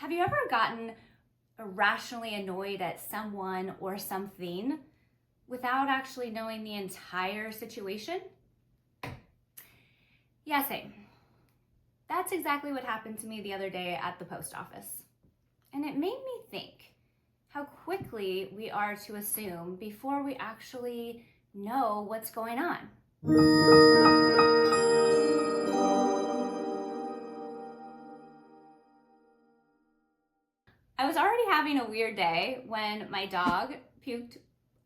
Have you ever gotten irrationally annoyed at someone or something without actually knowing the entire situation? Yeah, same. That's exactly what happened to me the other day at the post office. And it made me think how quickly we are to assume before we actually know what's going on. I was already having a weird day when my dog puked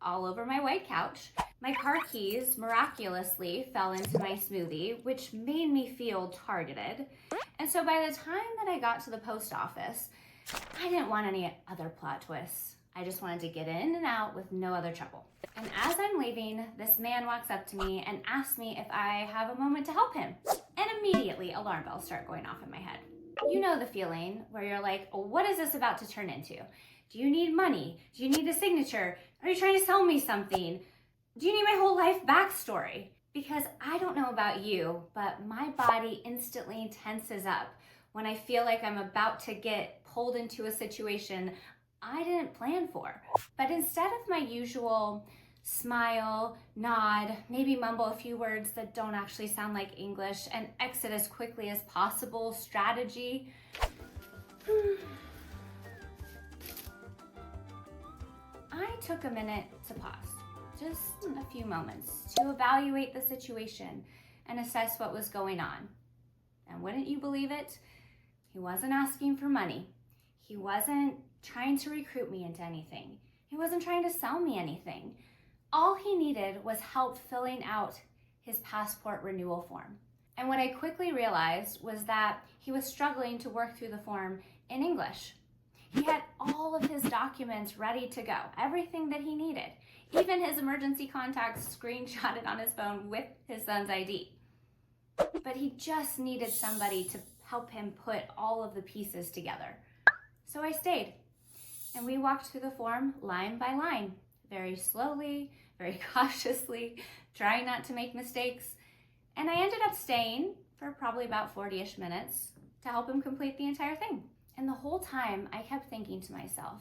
all over my white couch. My car keys miraculously fell into my smoothie, which made me feel targeted. And so by the time that I got to the post office, I didn't want any other plot twists. I just wanted to get in and out with no other trouble. And as I'm leaving, this man walks up to me and asks me if I have a moment to help him. And immediately alarm bells start going off in my head. You know the feeling where you're like, oh, what is this about to turn into? Do you need money? Do you need a signature? Are you trying to sell me something? Do you need my whole life backstory? Because I don't know about you, but my body instantly tenses up when I feel like I'm about to get pulled into a situation I didn't plan for. But instead of my usual smile, nod, maybe mumble a few words that don't actually sound like English, and exit as quickly as possible strategy, I took a minute to pause, just a few moments, to evaluate the situation and assess what was going on. And wouldn't you believe it? He wasn't asking for money. He wasn't trying to recruit me into anything. He wasn't trying to sell me anything. All he needed was help filling out his passport renewal form. And what I quickly realized was that he was struggling to work through the form in English. He had all of his documents ready to go, everything that he needed, even his emergency contacts screenshotted on his phone with his son's ID. But he just needed somebody to help him put all of the pieces together. So I stayed, and we walked through the form line by line, very slowly, very cautiously, trying not to make mistakes. And I ended up staying for probably about 40-ish minutes to help him complete the entire thing. And the whole time I kept thinking to myself,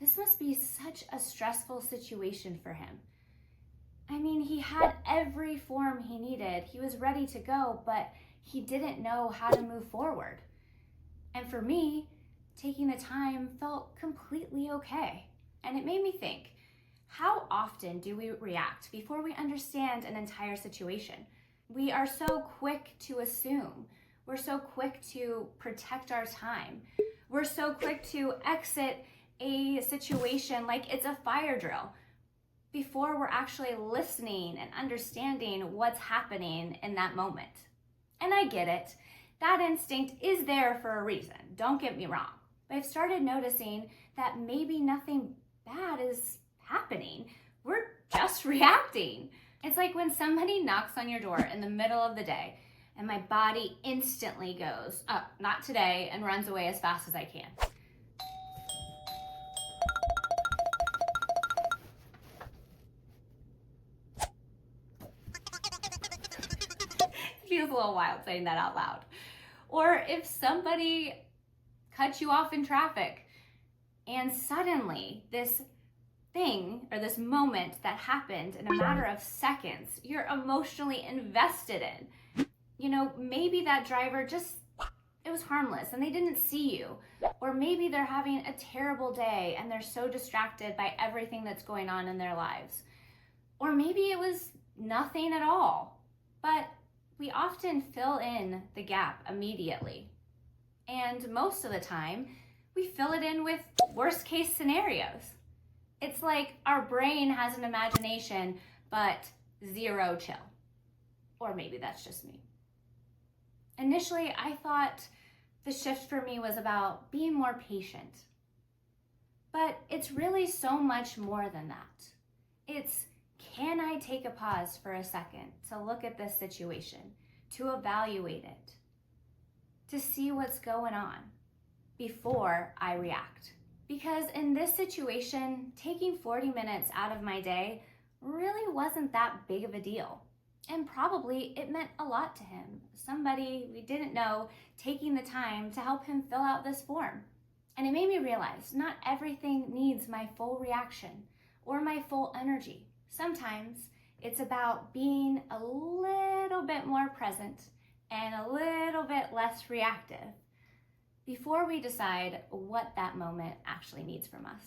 this must be such a stressful situation for him. I mean, he had every form he needed. He was ready to go, but he didn't know how to move forward. And for me, taking the time felt completely okay. And it made me think, how often do we react before we understand an entire situation? We are so quick to assume. We're so quick to protect our time. We're so quick to exit a situation like it's a fire drill before we're actually listening and understanding what's happening in that moment. And I get it. That instinct is there for a reason. Don't get me wrong. But I've started noticing that maybe nothing bad is happening. We're just reacting. It's like when somebody knocks on your door in the middle of the day and my body instantly goes, oh, not today, and runs away as fast as I can. It feels a little wild saying that out loud. Or if somebody cuts you off in traffic and suddenly this thing or this moment that happened in a matter of seconds, you're emotionally invested in. You know, maybe that driver it was harmless and they didn't see you. Or maybe they're having a terrible day and they're so distracted by everything that's going on in their lives. Or maybe it was nothing at all. But we often fill in the gap immediately. And most of the time, we fill it in with worst case scenarios. It's like our brain has an imagination, but zero chill. Or maybe that's just me. Initially, I thought the shift for me was about being more patient. But it's really so much more than that. It's, can I take a pause for a second to look at this situation, to evaluate it, to see what's going on before I react? Because in this situation, taking 40 minutes out of my day really wasn't that big of a deal. And probably it meant a lot to him. Somebody we didn't know taking the time to help him fill out this form. And it made me realize not everything needs my full reaction or my full energy. Sometimes it's about being a little bit more present and a little bit less reactive before we decide what that moment actually needs from us.